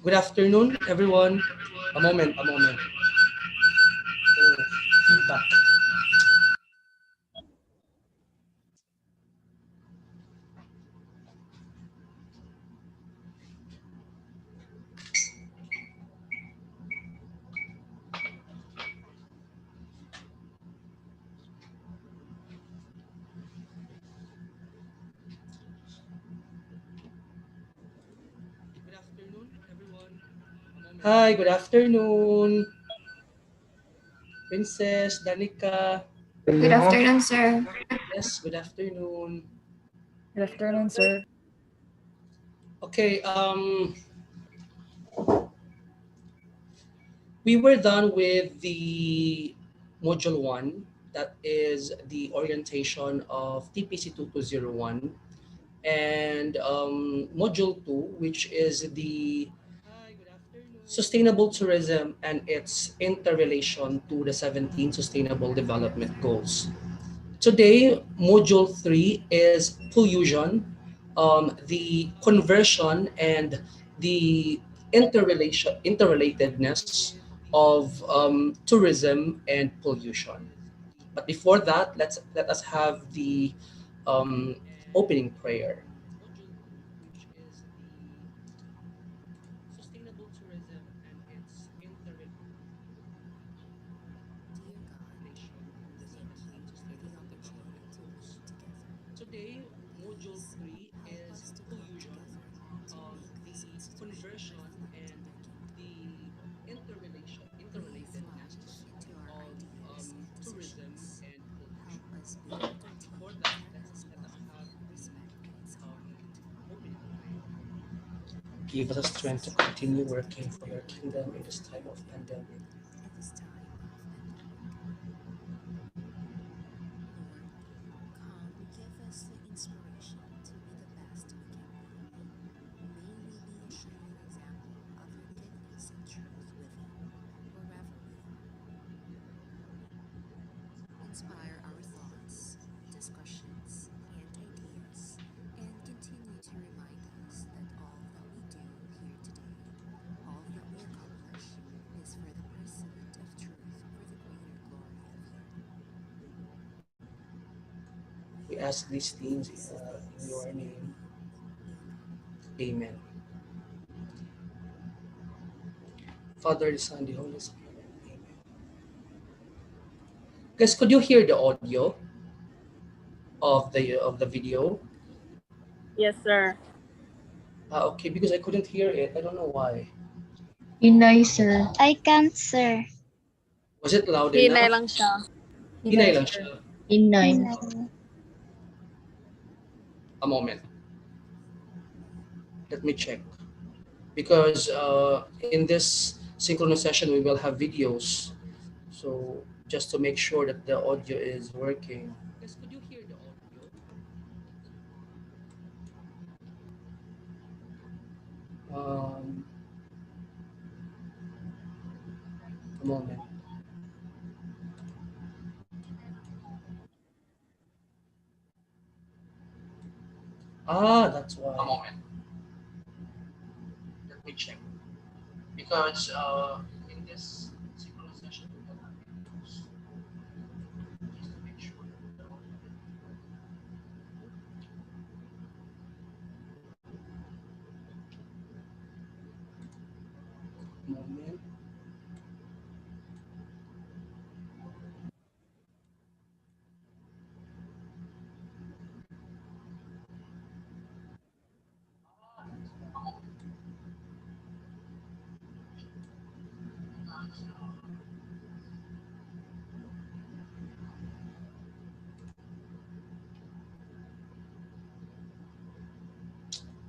Good afternoon, everyone. A moment. Oh, feedback. Hi, good afternoon, Princess Danica. Good afternoon, sir. Yes, good afternoon. Good afternoon, sir. Okay, we were done with the module 1, that is the orientation of TPC 2201, and module 2, which is the sustainable tourism and its interrelation to the 17 sustainable development goals. Today, module 3 is pollution, the conversion and the interrelatedness of tourism and pollution. But before that, let us have the um, opening prayer. Give us strength to continue working for your kingdom in this time of pandemic. We ask these things in your name. Amen. Father, the Son, the Holy Spirit. Amen. Guys, could you hear the audio of the video? Yes, sir. Okay, because I couldn't hear it. I don't know why. Inay, sir. I can't, sir. Was it loud Hinay enough? lang siya. Hinay Hinay, lang sir. siya. Inay. Inay. A moment. Let me check. Because in this synchronous session, we will have videos. So just to make sure that the audio is working. Um, a moment. That's why. A moment. Let me check. Because in this synchronous session, we will have videos. Just to make sure that the audio is working. Moment.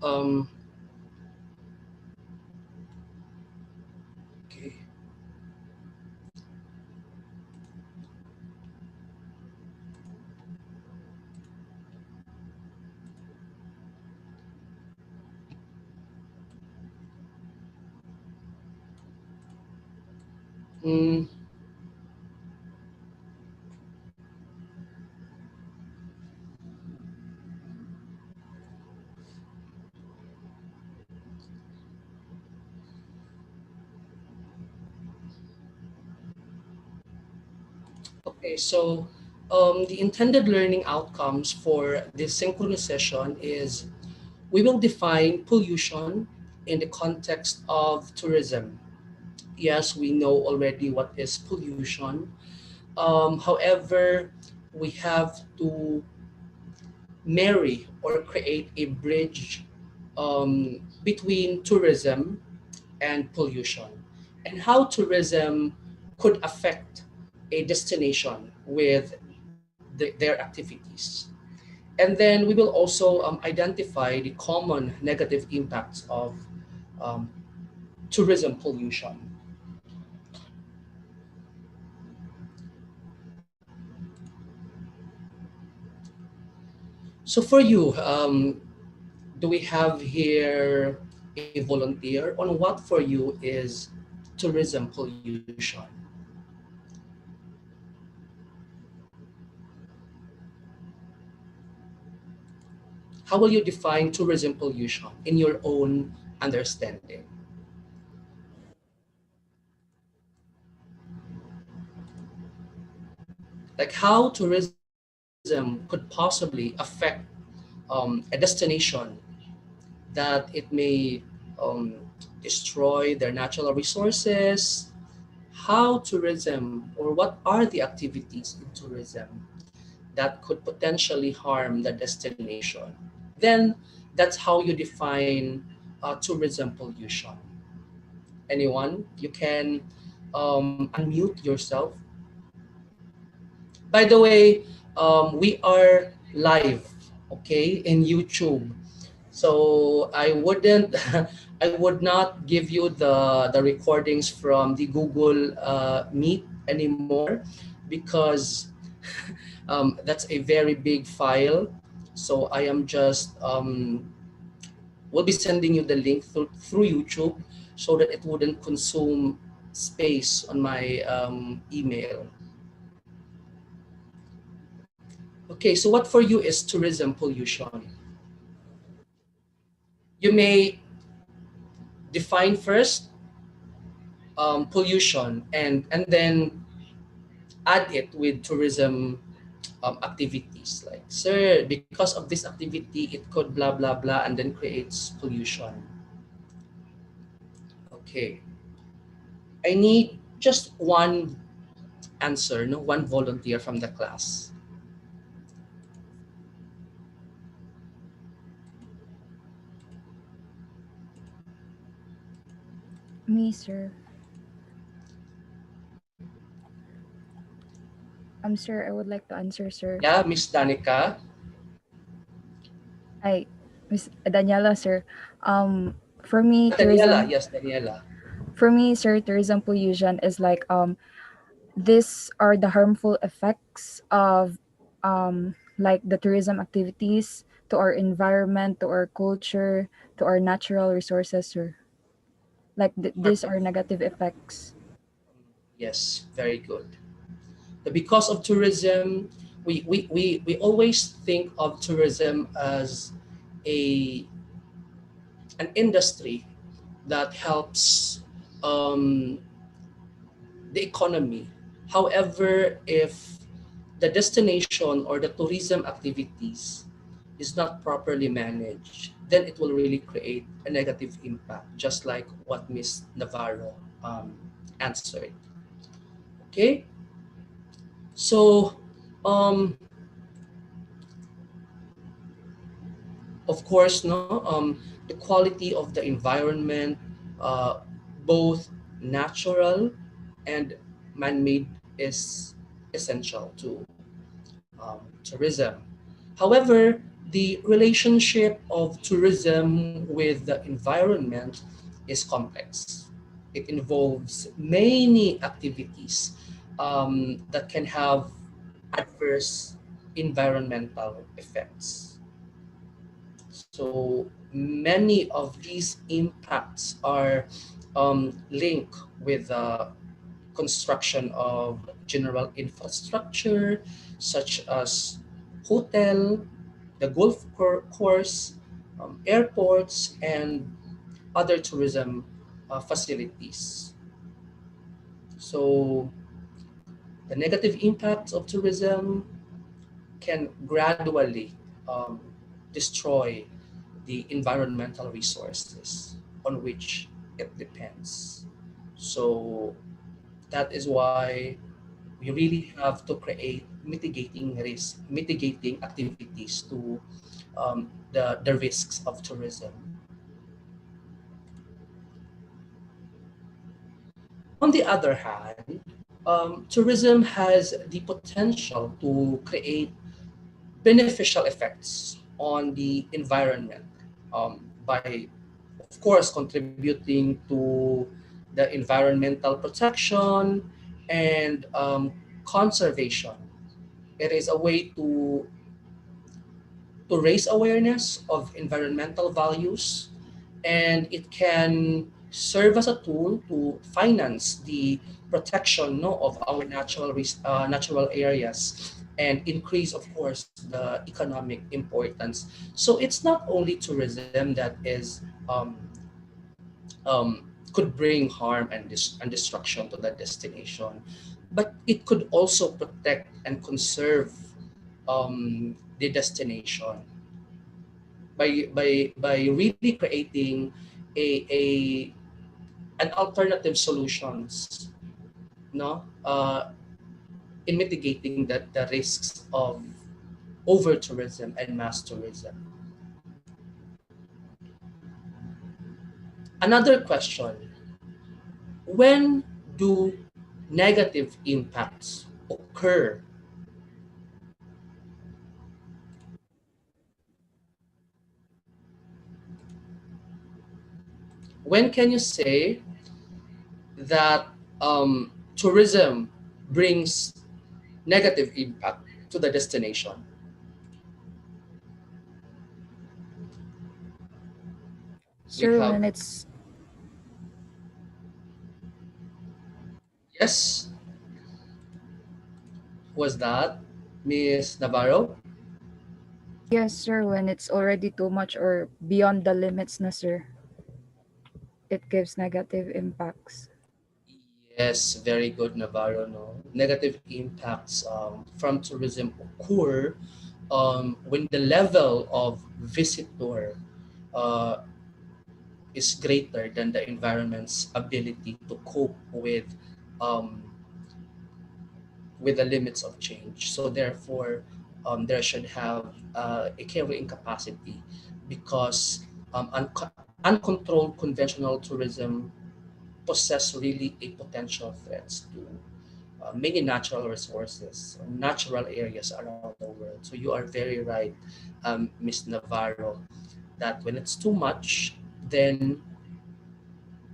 Um, okay. Mm, Okay, so the intended learning outcomes for this synchronous session is we will define pollution in the context of tourism. Yes, we know already what is pollution. However, we have to marry or create a bridge between tourism and pollution, and how tourism could affect a destination with their activities. And then we will also identify the common negative impacts of um, tourism pollution. So for you, do we have here a volunteer on what for you is tourism pollution? How will you define tourism pollution in your own understanding? Like how tourism could possibly affect a destination that it may um, destroy their natural resources, how tourism or what are the activities in tourism that could potentially harm the destination. Then that's how you define tourism pollution. Anyone, you can unmute yourself. By the way, we are live, okay, in YouTube. So I wouldn't, I would not give you the recordings from the Google Meet anymore because that's a very big file. So I am just will be sending you the link through YouTube so that it wouldn't consume space on my email. Okay, so what for you is tourism pollution? You may define first pollution and then add it with tourism activities like, sir, because of this activity it could blah blah blah and then creates pollution. Okay, I need just one answer, no, one volunteer from the class. Me, sir. Sir, I would like to answer, sir. Yeah, Miss Danica. Hi, Miss Daniela, sir. Um, for me, Daniela, tourism. yes, Daniela. For me, sir, tourism pollution is like these are the harmful effects of like the tourism activities to our environment, to our culture, to our natural resources, sir. Like these Perfect. are negative effects. Yes, very good. Because of tourism, we always think of tourism as a an industry that helps um, the economy. However, if the destination or the tourism activities is not properly managed, then it will really create a negative impact, just like what Miss Navarro answered. Okay, so um, of course, no, the quality of the environment, uh, both natural and man-made, is essential to tourism. However, the relationship of tourism with the environment is complex. It involves many activities that can have adverse environmental effects. So many of these impacts are linked with the construction of general infrastructure such as hotel, the course, airports, and other tourism facilities. So The negative impacts of tourism can gradually um, destroy the environmental resources on which it depends. So that is why we really have to create mitigating activities to the risks of tourism. On the other hand, tourism has the potential to create beneficial effects on the environment by, of course, contributing to the environmental protection and conservation. It is a way to raise awareness of environmental values, and it can serve as a tool to finance the protection, no, of our natural areas and increase, of course, the economic importance. So it's not only tourism that is um, could bring harm and destruction to the destination, but it could also protect and conserve the destination by really creating a an alternative solutions, no, in mitigating the risks of over tourism and mass tourism. Another question: when do negative impacts occur? When can you say that tourism brings negative impact to the destination? We Sir, have, when it's yes, was that Miss Navarro? yes, sir, when it's already too much or beyond the limits na, sir, it gives negative impacts. Yes, very good, Navarro. No, negative impacts from tourism occur when the level of visitor uh, is greater than the environment's ability to cope um, with the limits of change. So therefore, there should have a carrying capacity because uncontrolled conventional tourism possess really a potential threats to many natural resources, natural areas around the world. So you are very right, Ms. Navarro, that when it's too much, then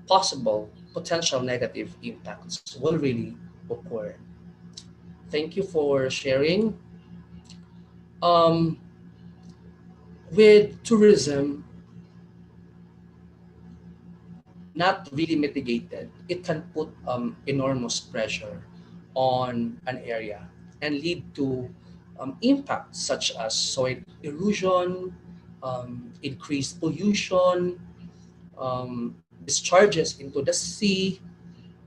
possible potential negative impacts will really occur. Thank you for sharing. Um, with tourism not really mitigated, it can put enormous pressure on an area and lead to impacts such as soil erosion, increased pollution, discharges into the sea,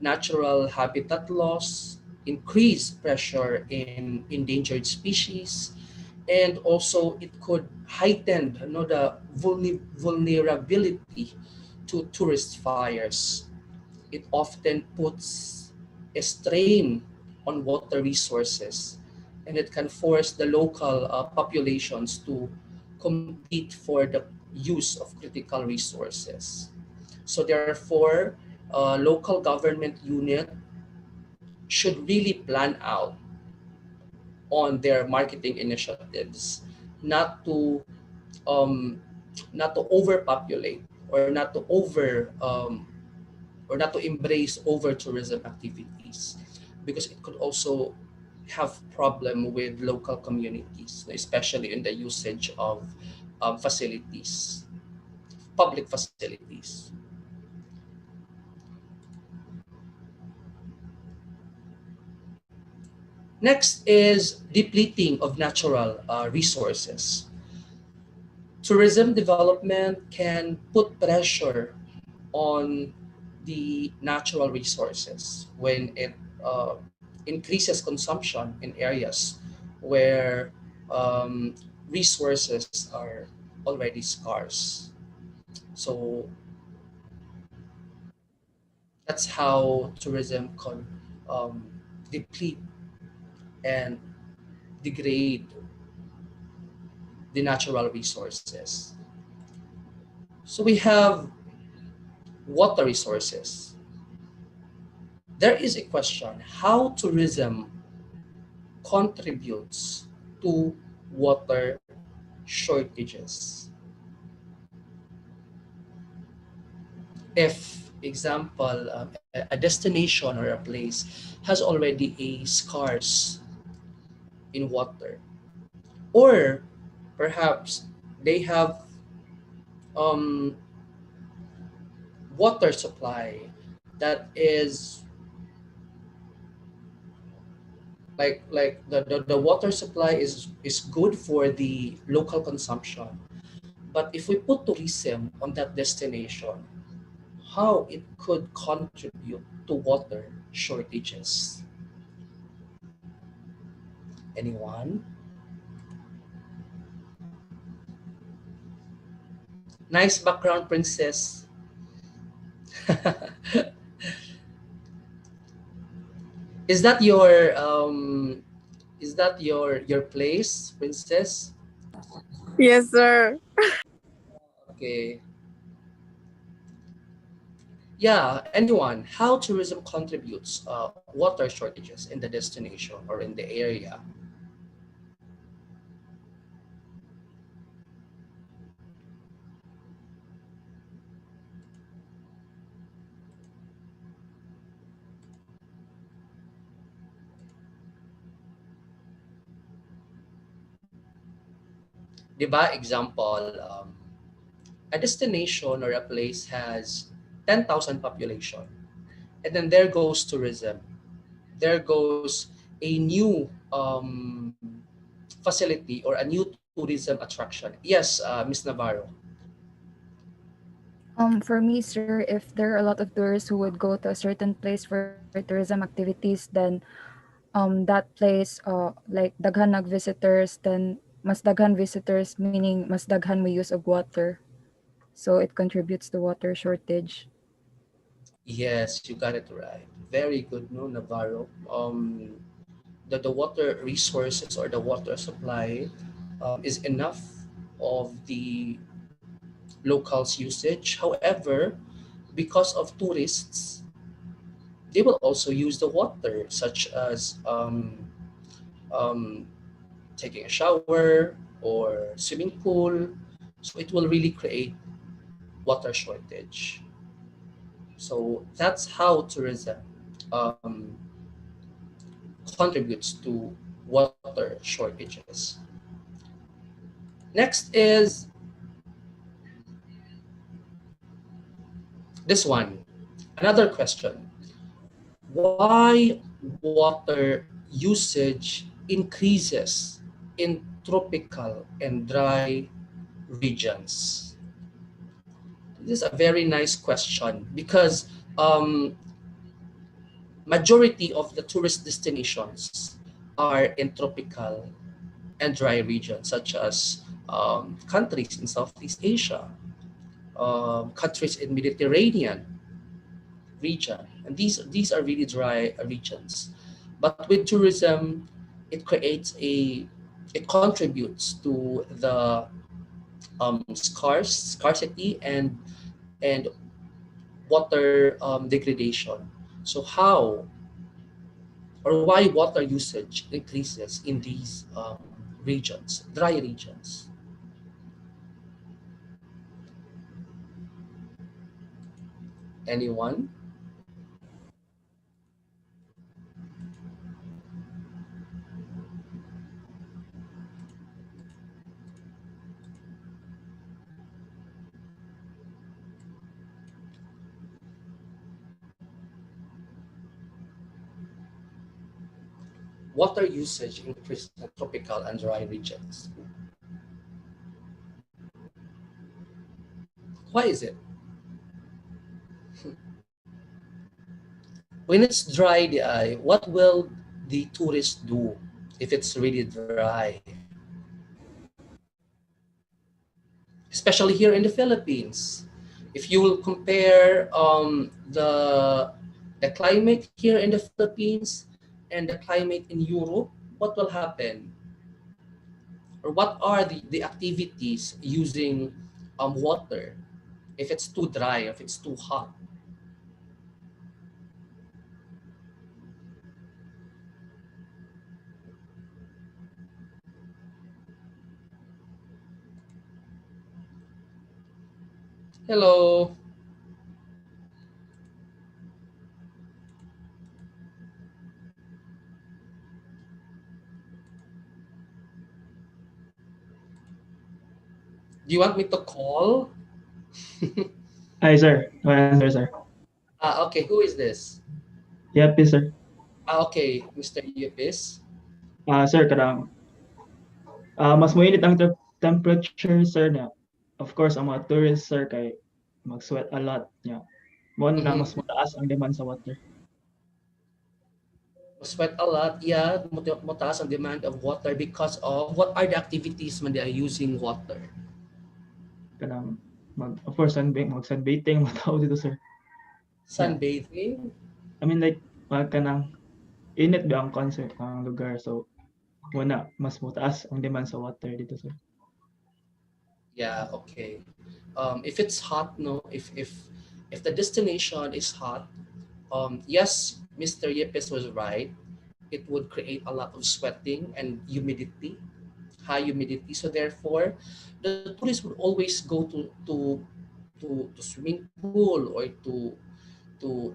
natural habitat loss, increased pressure in endangered species, and also it could heighten, you know, the vulnerability to tourist fires. It often puts a strain on water resources, and it can force the local populations to compete for the use of critical resources. So therefore, local government unit should really plan out on their marketing initiatives, not to um, not to overpopulate or not to embrace over tourism activities, because it could also have problem with local communities, especially in the usage of facilities, public facilities. Next is depleting of natural resources. Tourism development can put pressure on the natural resources when it increases consumption in areas where um, resources are already scarce. So that's how tourism can um, deplete and degrade the natural resources. So we have water resources. There is a question how tourism contributes to water shortages. If, example, a destination or a place has already a scarce in water, or perhaps they have um, water supply that is the water supply is good for the local consumption, but if we put tourism on that destination, how it could contribute to water shortages? Anyone? Nice background, princess. Is that your place, princess? Yes, sir. Okay. Yeah, anyone, how tourism contributes water shortages in the destination or in the area? Diba, example, a destination or a place has 10,000 population, and then there goes tourism. There goes a new facility or a new tourism attraction. Yes, Miss Navarro. For me, sir, if there are a lot of tourists who would go to a certain place for tourism activities, then that place like daghan nag visitors, then mas daghan visitors meaning mas daghan may use of water. So it contributes to water shortage. Yes, you got it right. Very good, no, Navarro. The water resources or the water supply is enough of the locals' usage. However, because of tourists, they will also use the water, such as um, taking a shower or swimming pool. So it will really create water shortage. So that's how tourism um, contributes to water shortages. Next is this one. Another question. Why water usage increases in tropical and dry regions? This is a very nice question because um, majority of the tourist destinations are in tropical and dry regions, such as countries in Southeast Asia, countries in Mediterranean region, and these are really dry regions. But with tourism, it creates it contributes to the scarcity and water degradation. So how or why water usage increases in these regions, dry regions? Anyone? Water usage increases in tropical and dry regions. Why is it? When it's dry, the eye, what will the tourists do if it's really dry. Especially here in the Philippines. If you will compare the climate here in the Philippines and the climate in Europe, what will happen? Or what are the activities using water if it's too dry, if it's too hot? Hello. Do you want me to call? Hi, sir. No answer, sir. Okay, who is this? Yep, yes, sir. Okay, Mr. Yepis. Sir, kadang mas mainit ang temperature, sir, na. Of course, ang mga tourists, sir, kay mag-sweat a lot niya. Mo na Mm-hmm. mas mataas ang demand sa water. Sweat a lot, yeah, mataas ang demand of water because of what are the activities when they are using water? Kadang of course, mag-sunbathing mga tao dito, sir. Sunbathing? I mean, like, kanang init ba ang concert ang lugar, so muna mas mataas ang demand sa water dito, sir. Yeah, okay. If it's hot, no, if the destination is hot, yes, Mr. Yepes was right. It would create a lot of sweating and humidity, high humidity. So therefore, the tourists would always go to swimming pool or to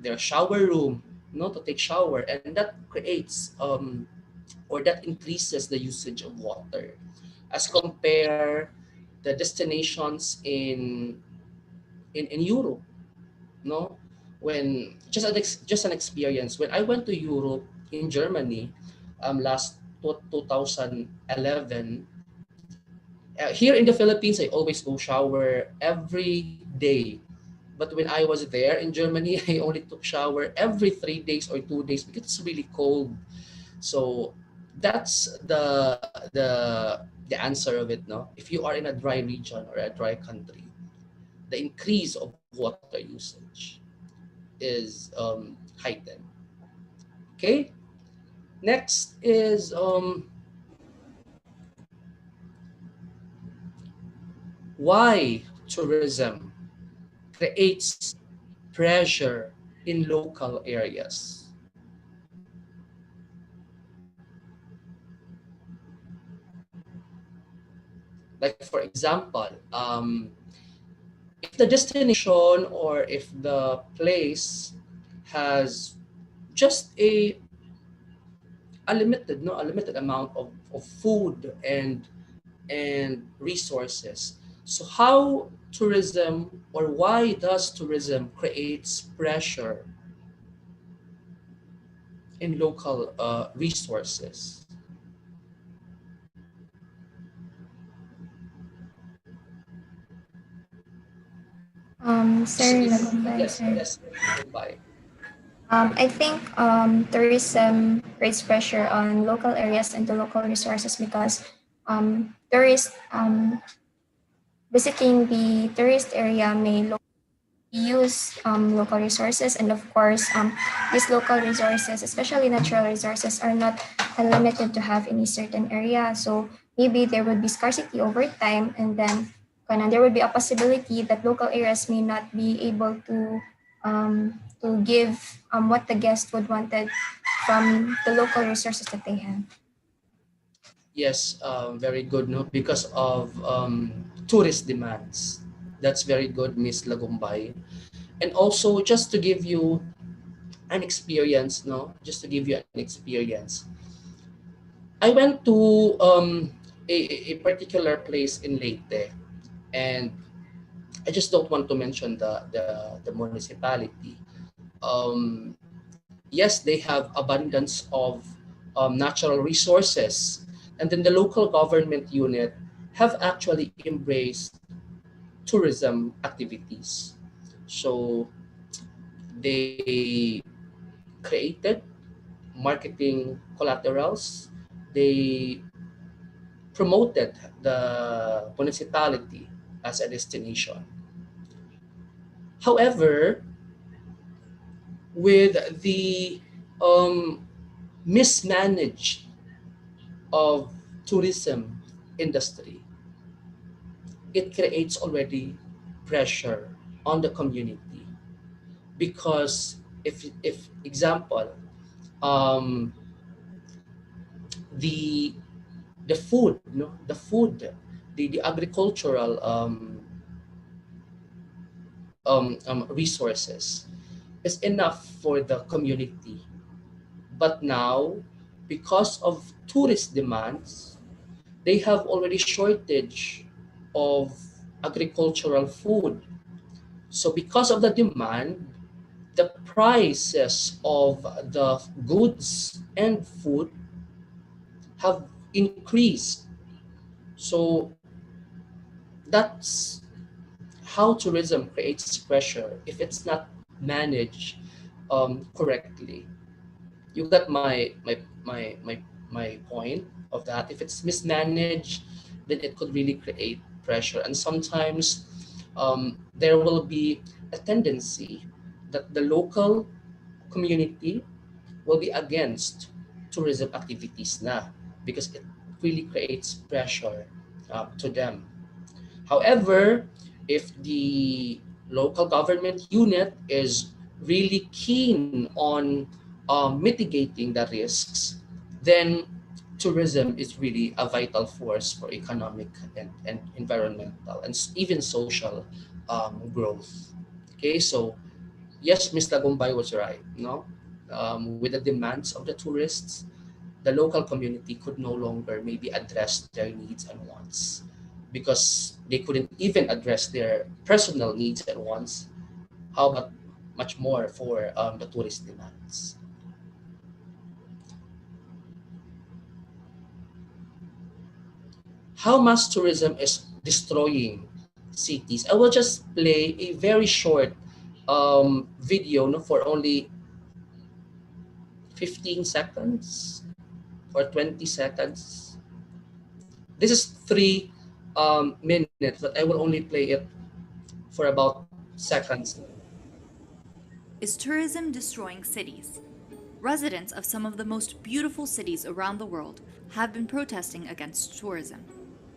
their shower room, to take shower, and that creates or that increases the usage of water as compare the destinations in Europe, no? When just an experience when I went to Europe in Germany last 2011. Here in the Philippines, I always go shower every day. But when I was there in Germany, I only took shower every 3 days or 2 days because it's really cold. So that's the answer of it. No, if you are in a dry region or a dry country, the increase of water usage is heightened. Okay. Next is why tourism creates pressure in local areas. Like for example, if the destination or if the place has just a limited amount of food and resources. So how tourism or why does tourism creates pressure in local resources? Sir If, Lagumbay, yes, sir. yes, Mumbai. I think tourism creates pressure on local areas and the local resources because tourists visiting the tourist area may use local resources, and of course these local resources, especially natural resources, are not unlimited to have in a certain area. So maybe there would be scarcity over time, and then there would be a possibility that local areas may not be able to give what the guest would wanted from the local resources that they have. Yes, very good. No, because of tourist demands. That's very good, Miss Lagumbay. And also, just to give you an experience, no, just to give you an experience. I went to a particular place in Leyte, and I just don't want to mention the municipality. Um, yes, they have abundance of natural resources, and then the local government unit have actually embraced tourism activities. So they created marketing collaterals. They promoted the municipality as a destination. However, with the um, mismanaged of tourism industry, it creates already pressure on the community because if example, um, the the food, no, the food, the agricultural resources is enough for the community. But now, because of tourist demands, they have already shortage of agricultural food. So because of the demand, the prices of the goods and food have increased. So that's how tourism creates pressure if it's not managed correctly. You got my point of that. If it's mismanaged, then it could really create pressure, and sometimes there will be a tendency that the local community will be against tourism activities na because it really creates pressure to them. However, if the local government unit is really keen on mitigating the risks, then tourism is really a vital force for economic and environmental and even social growth. Okay, so yes, Ms. Tagumbay was right. No, with the demands of the tourists, the local community could no longer maybe address their needs and wants because they couldn't even address their personal needs and wants. How about much more for the tourist demands? How mass tourism is destroying cities. I will just play a very short video, no, for only 15 seconds or 20 seconds. This is 3 minutes, but I will only play it for about seconds. Is tourism destroying cities? Residents of some of the most beautiful cities around the world have been protesting against tourism.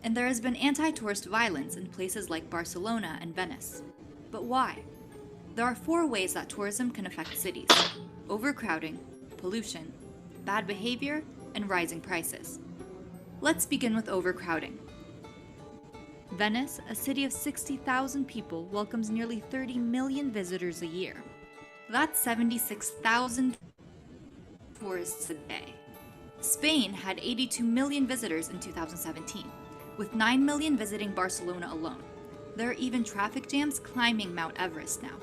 And there has been anti tourist violence in places like Barcelona and Venice. But why? There are 4 ways that tourism can affect cities: overcrowding, pollution, bad behavior, and rising prices. Let's begin with overcrowding. Venice, a city of 60,000 people, welcomes nearly 30 million visitors a year. That's 76,000 tourists a day. Spain had 82 million visitors in 2017, with 9 million visiting Barcelona alone. There are even traffic jams climbing Mount Everest now.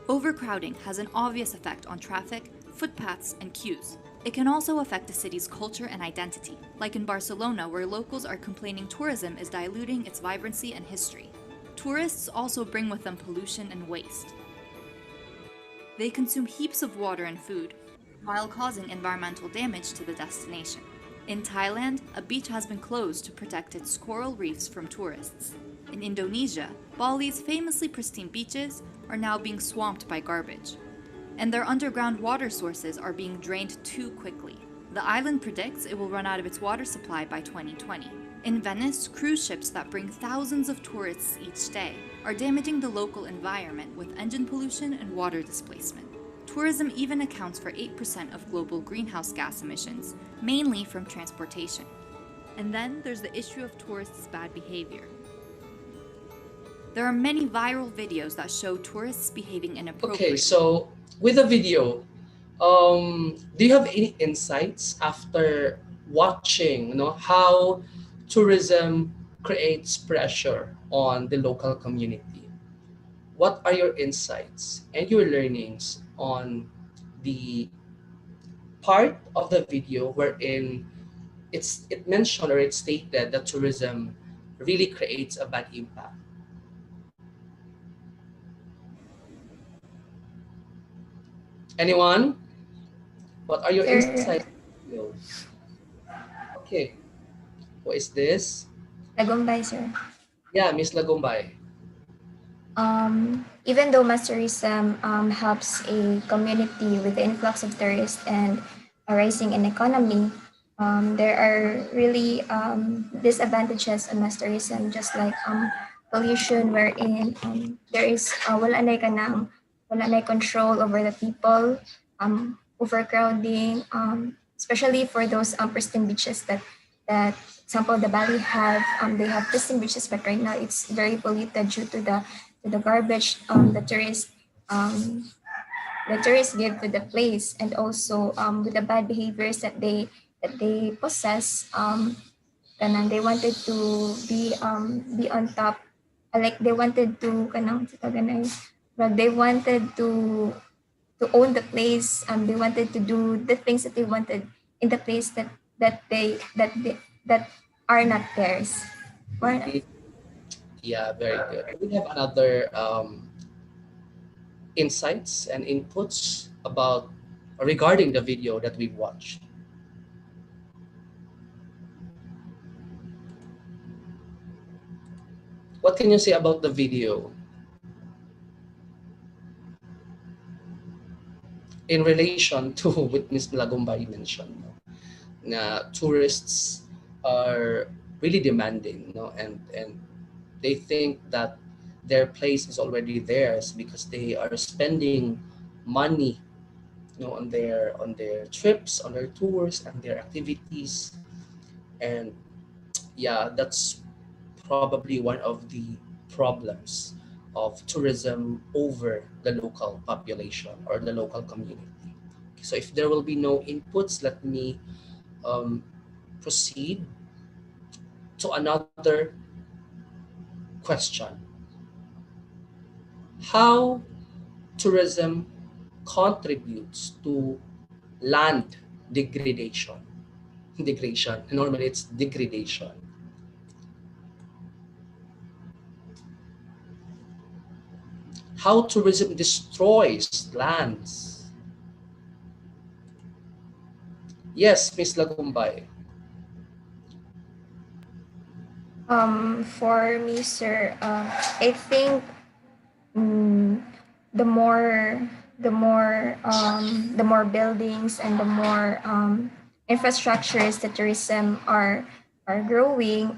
Overcrowding has an obvious effect on traffic, footpaths, and queues. It can also affect a city's culture and identity, like in Barcelona, where locals are complaining tourism is diluting its vibrancy and history. Tourists also bring with them pollution and waste. They consume heaps of water and food, while causing environmental damage to the destination. In Thailand, a beach has been closed to protect its coral reefs from tourists. In Indonesia, Bali's famously pristine beaches are now being swamped by garbage, and their underground water sources are being drained too quickly. The island predicts it will run out of its water supply by 2020. In Venice, cruise ships that bring thousands of tourists each day are damaging the local environment with engine pollution and water displacement. Tourism even accounts for 8% of global greenhouse gas emissions, mainly from transportation. And then there's the issue of tourists' bad behavior. There are many viral videos that show tourists behaving inappropriately. Okay, so with the video, do you have any insights after watching, how tourism creates pressure on the local community? What are your insights and your learnings on the part of the video wherein it mentioned or it stated that tourism really creates a bad impact? Anyone? What are your Sir insights? Okay, who is this? Lagumbay, sir. Yeah, Miss Lagumbay. Even though mass tourism helps a community with the influx of tourists and a rising in economy, there are really disadvantages in mass tourism, just like pollution, wherein there is wala na control over the people, overcrowding, especially for those pristine beaches that example the Bali have. They have pristine beaches, but right now it's very polluted due to the garbage um, the tourists give to the place, and also with the bad behaviors that they possess. Kanang they wanted to be on top, like they wanted to kanang sa taganay, but they wanted to own the place. They wanted to do the things that they wanted in the place that are not theirs. Or, Mhm. Yeah, very good. We have another insights and inputs about regarding the video that we watched. What can you say about the video in relation to what Ms. Lagumbay mentioned? No? Na tourists are really demanding, no, and they think that their place is already theirs because they are spending money, on their trips, on their tours, and their activities, and yeah, that's probably one of the problems of tourism over the local population or the local community. So if there will be no inputs, let me um, proceed to another question. How tourism contributes to land degradation? Degradation. Normally it's degradation. How tourism destroys lands. Yes, Miss Lagumbay. for me, sir, I think mm, the more the more buildings and the more infrastructures that tourism are growing,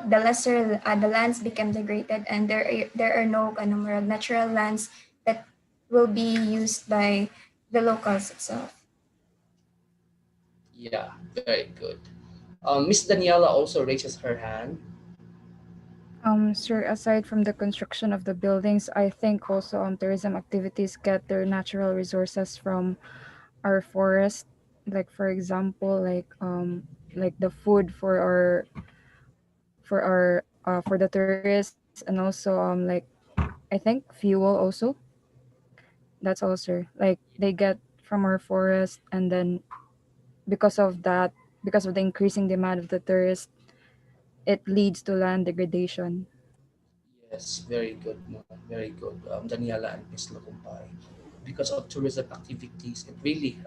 the lesser the lands become degraded, and there are no natural lands that will be used by the locals itself. Yeah, very good. Miss Daniela also raises her hand. Sir, aside from the construction of the buildings, I think also tourism activities get their natural resources from our forest. Like for example, like the food for the tourists, and also I think fuel also. That's all, sir. Like they get from our forest, and then because of that, because of the increasing demand of the tourists, it leads to land degradation. Yes, very good. No? Very good. Daniela and Miss Lagumbay. Because of tourism activities, it really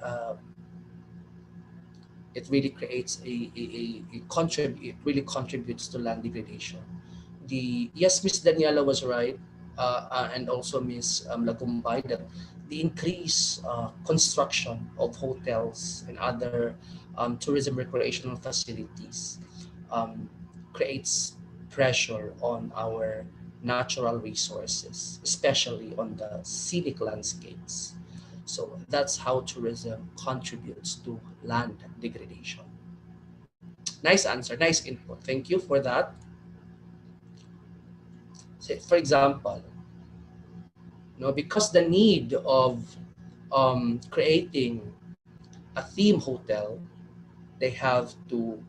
creates it really contributes to land degradation. The Yes, Miss Daniela was right, and also Miss Lagumbay, that the increased construction of hotels and other tourism recreational facilities um, creates pressure on our natural resources, especially on the scenic landscapes. So that's how tourism contributes to land degradation. Nice answer, nice input. Thank you for that. Say, for example, because the need of creating a theme hotel, they have to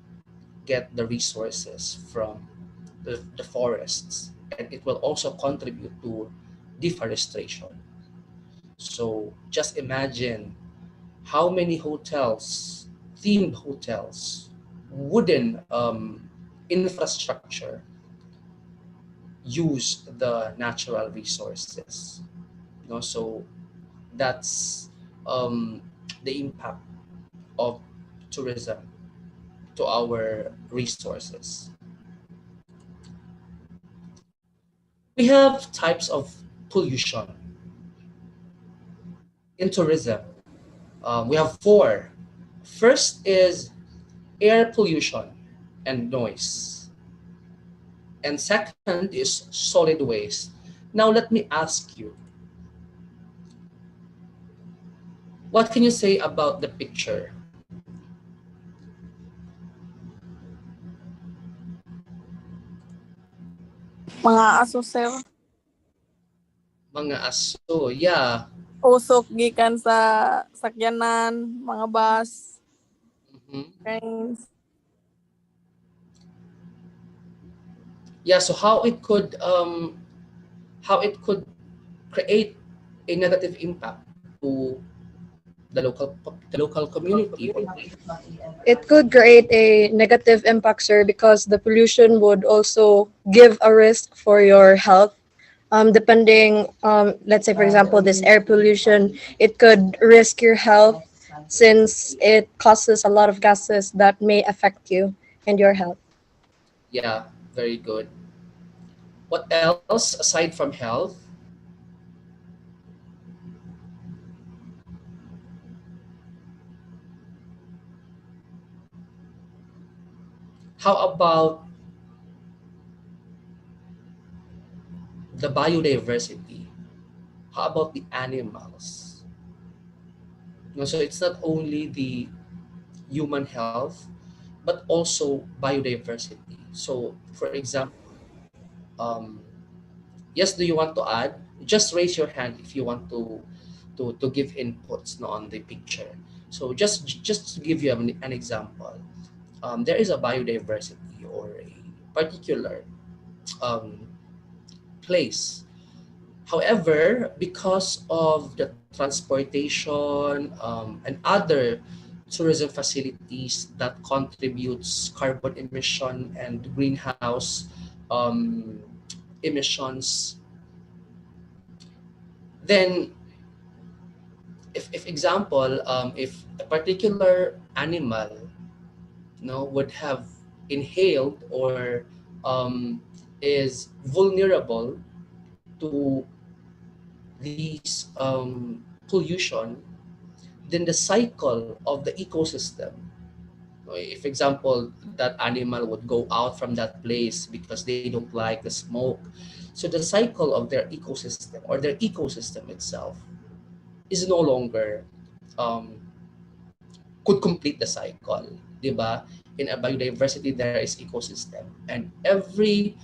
get the resources from the forests, and it will also contribute to deforestation. So just imagine how many hotels, themed hotels, wooden infrastructure use the natural resources. So that's um, the impact. of tourism to our resources. We have types of pollution in tourism. We have four. First is air pollution and noise. And second is solid waste. Now let me ask you, what can you say about the picture? Mga aso, sir. Mga aso, yeah. Usok gikan sa sakyanan, mga bus, Mhm. trains. Yeah, so how it could create a negative impact to the local community. It could create a negative impact, sir, because the pollution would also give a risk for your health. Depending, let's say, for example, this air pollution, it could risk your health since it causes a lot of gases that may affect you and your health. Yeah, very good. What else aside from health? How about the biodiversity? How about the animals? So it's not only the human health, but also biodiversity. So, for example, um, yes, do you want to add? Just raise your hand if you want to give inputs, no, on the picture. So just to give you an example, there is a biodiversity or a particular um, place. However, because of the transportation and other tourism facilities that contributes carbon emission and greenhouse um, emissions, then if example, if a particular animal, would have inhaled or is vulnerable to these pollution, then the cycle of the ecosystem, if example that animal would go out from that place because they don't like the smoke, so the cycle of their ecosystem or their ecosystem itself is no longer um, could complete the cycle, di ba? In a biodiversity, there is ecosystem, and every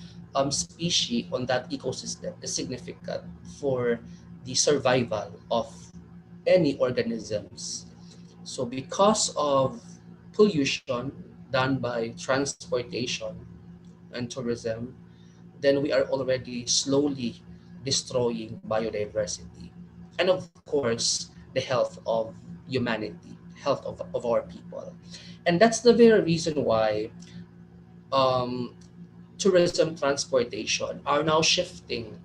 species on that ecosystem is significant for the survival of any organisms. So because of pollution done by transportation and tourism, then we are already slowly destroying biodiversity. And of course, the health of humanity, health of our people. And that's the very reason why um, tourism transportation are now shifting,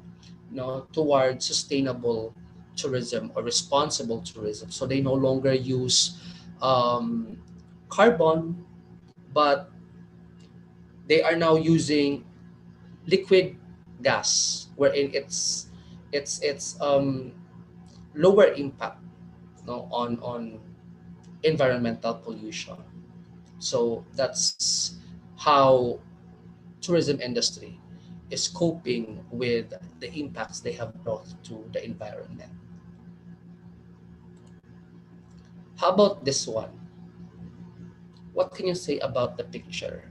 towards sustainable tourism or responsible tourism. So they no longer use um, carbon, but they are now using liquid gas, wherein it's lower impact, on environmental pollution. So that's how tourism industry is coping with the impacts they have brought to the environment. How about this one? What can you say about the picture?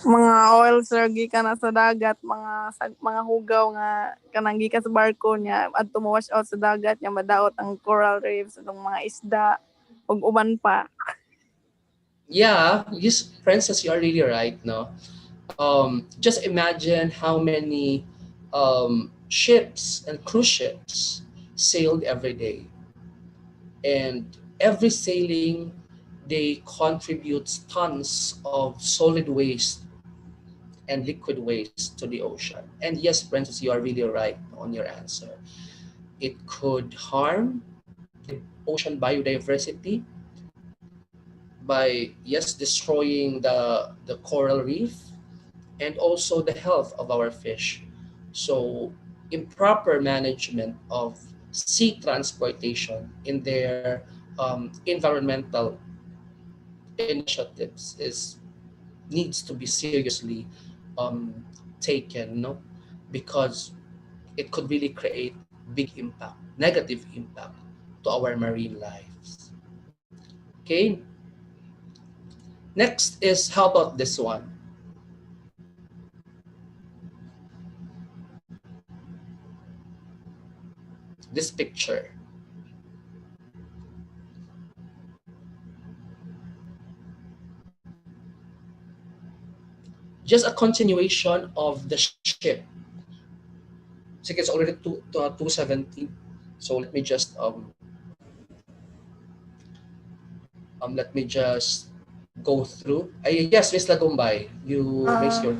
Mga oil, sir, gikan na sa dagat, mga hugaw nga kanang gikan sa barko niya adto mo wash out sa dagat niya madaot ang coral reefs ug mga isda ug uban pa. Yeah, yes, Princess, you are really right, no? Just imagine how many ships and cruise ships sailed every day, and every sailing they contributes tons of solid waste and liquid waste to the ocean. And yes, Princess, you are really right on your answer. It could harm the ocean biodiversity by, yes, destroying the coral reef and also the health of our fish. So improper management of sea transportation in their environmental initiatives is needs to be seriously um, taken, no? Because it could really create big impact, negative impact to our marine lives. Okay, next is how about this one? This picture. Just a continuation of the ship. I think it's already 217. So let me just go through. Yes, Miss Lagumbay, you raised your.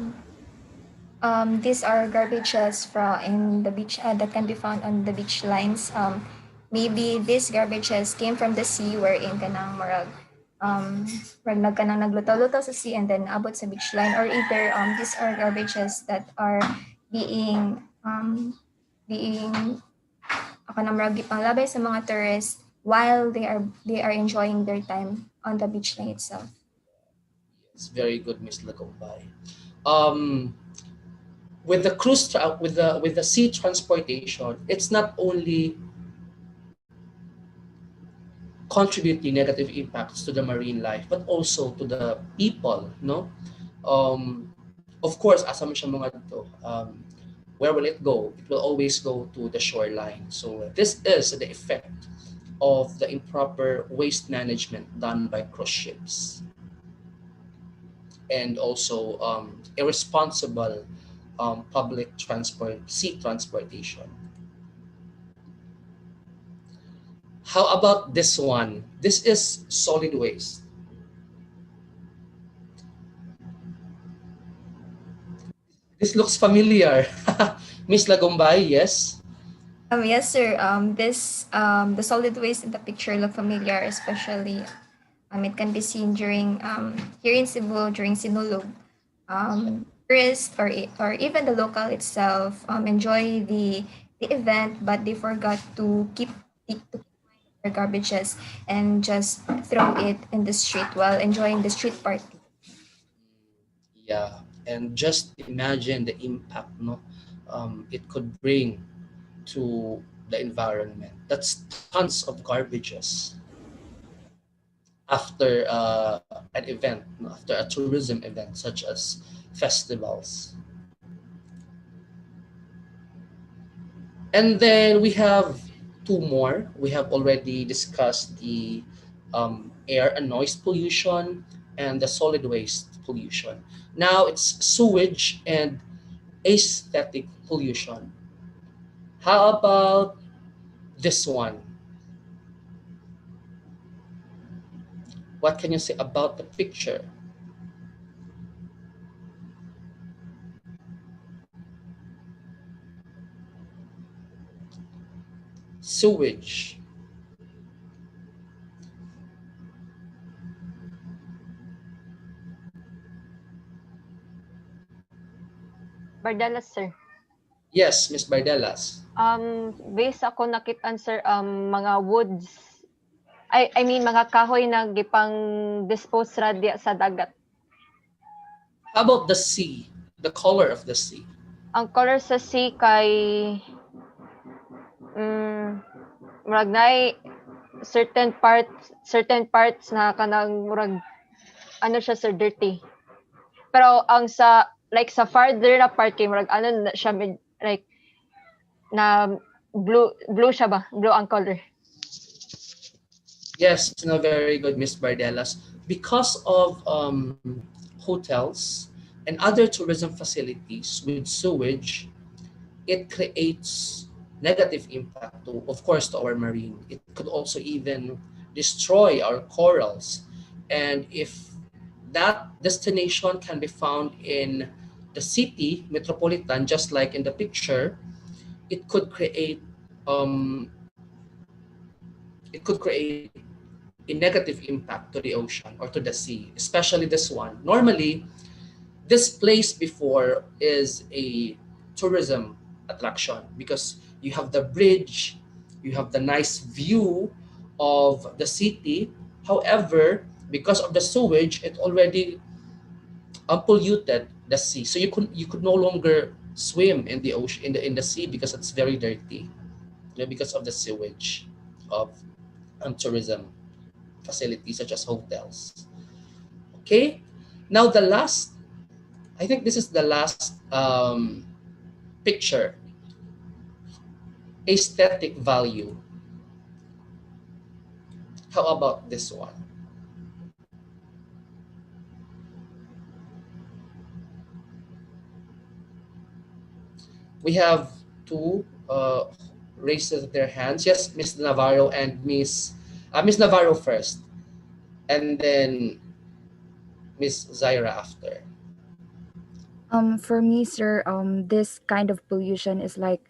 These are garbages from in the beach that can be found on the beach lines. Maybe these garbages came from the sea wherein kanang murag naglutaw-lutaw sa sea and then abot sa beach line, or either these are garbages that are being ako na murag gipanglabay sa mga tourists while they are enjoying their time on the beach line itself. It's very good, Miss Lagumbay. With the with the sea transportation, it's not only contributing negative impacts to the marine life, but also to the people, no? Of course, as mga to, where will it go? It will always go to the shoreline. So this is the effect of the improper waste management done by cruise ships, and also irresponsible public sea transportation. How about this one? This is solid waste. This looks familiar. Miss Lagumbay, yes? Yes, sir. The solid waste in the picture look familiar, especially it can be seen during here in Cebu during Sinulog. Tourists or even the local itself enjoy the event, but they forgot to keep their garbages and just throw it in the street while enjoying the street party. Yeah, and just imagine the impact, no, it could bring to the environment. That's tons of garbages after an event, after a tourism event such as festivals. And then we have two more. We have already discussed the air and noise pollution and the solid waste pollution. Now it's sewage and aesthetic pollution. How about this one? What can you say about the picture? Sewage. Bardalas, sir. Yes, Miss Bardelas. Based ako nakitaan, sir, mga woods. I mean, mga kahoy na gipang dispose ra diya sa dagat. How about the sea? The color of the sea? Ang color sa sea kay murag nay certain parts na kanang murag ano siya, sir, dirty. Pero ang sa like sa farther na part kay murag ano na siya like na blue siya ba? Blue ang color. Yes, no, very good, Miss Bardelas. Because of hotels and other tourism facilities with sewage, it creates negative impact to, of course, to our marine. It could also even destroy our corals. And if that destination can be found in the city, metropolitan, just like in the picture, it could create um, a negative impact to the ocean or to the sea, especially this one. Normally, this place before is a tourism attraction because you have the bridge, you have the nice view of the city. However, because of the sewage, it already polluted the sea. So you could no longer swim in the ocean in the sea because it's very dirty, because of the sewage of tourism facilities such as hotels. Okay, now the last, I think this is the last picture, aesthetic value. How about this one? We have two raises their hands. Yes, Miss Navarro and Miss Navarro first, and then Miss Zaira after. For me, sir, this kind of pollution is like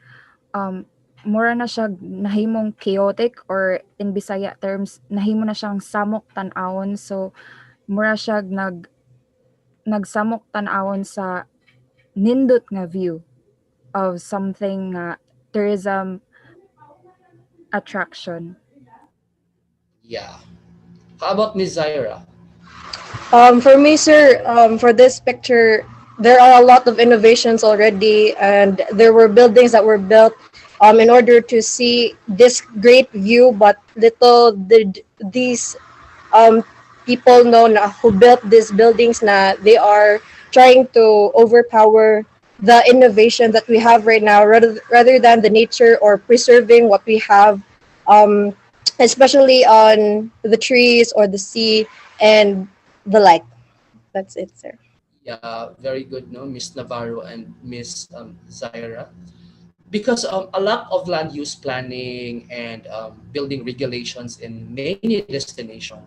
um mura na siya nahimong chaotic, or in Bisaya terms nahimo na siyang samok tan-awon. So mura siya nagsamok tan-awon sa nindot nga view of something nga tourism attraction. Yeah. How about Miss Zaira? For me, sir, for this picture, there are a lot of innovations already, and there were buildings that were built in order to see this great view. But little did these um, people know na who built these buildings na they are trying to overpower the innovation that we have right now, rather than the nature or preserving what we have, um, especially on the trees or the sea and the like. That's it, sir. Yeah, very good, no, Miss Navarro and Miss Zaira. Because a lack of land use planning and building regulations in many destinations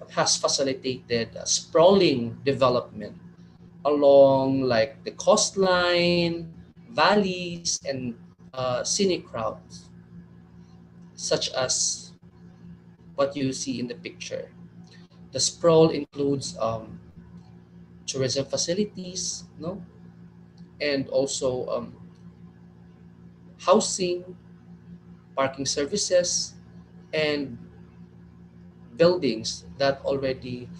has facilitated sprawling development along like the coastline, valleys, and scenic routes, such as what you see in the picture. The sprawl includes tourism facilities, no, and also housing, parking services, and buildings that already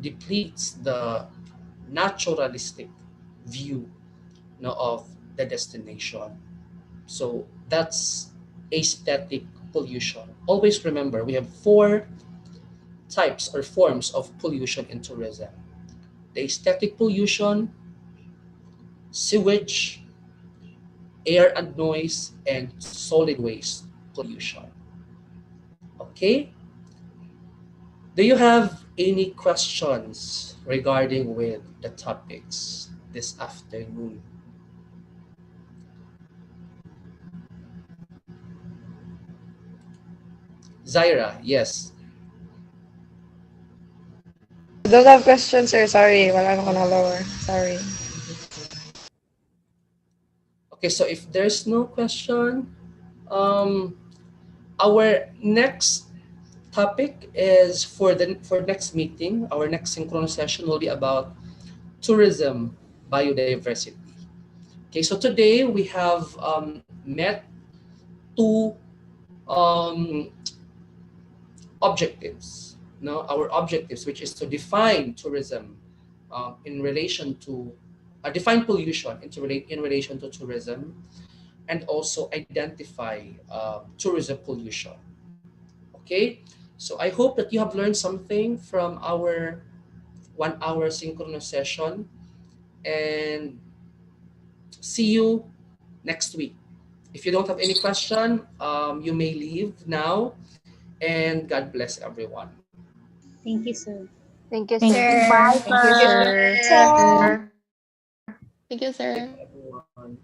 depletes the naturalistic view, of the destination. So that's aesthetic pollution. Always remember, we have four types or forms of pollution in tourism: the aesthetic pollution, sewage, air and noise, and solid waste pollution. Okay? Do you have any questions regarding with the topics this afternoon? Zaira, yes. Don't have questions, sir. Sorry. Wala na ko na lower. Sorry. Okay, so if there's no question, um, our next topic is for next meeting. Our next synchronous session will be about tourism biodiversity. Okay, so today we have met two um, objectives. No, our objectives, which is to define tourism in relation to define pollution in relation to tourism, and also identify tourism pollution. Okay, so I hope that you have learned something from our 1 hour synchronous session, and see you next week. If you don't have any question, you may leave now, and God bless everyone. Thank you, sir. Thank you, Thank sir. you. Bye, Thank you, sir. sir. Sir. Thank you, sir. Everyone.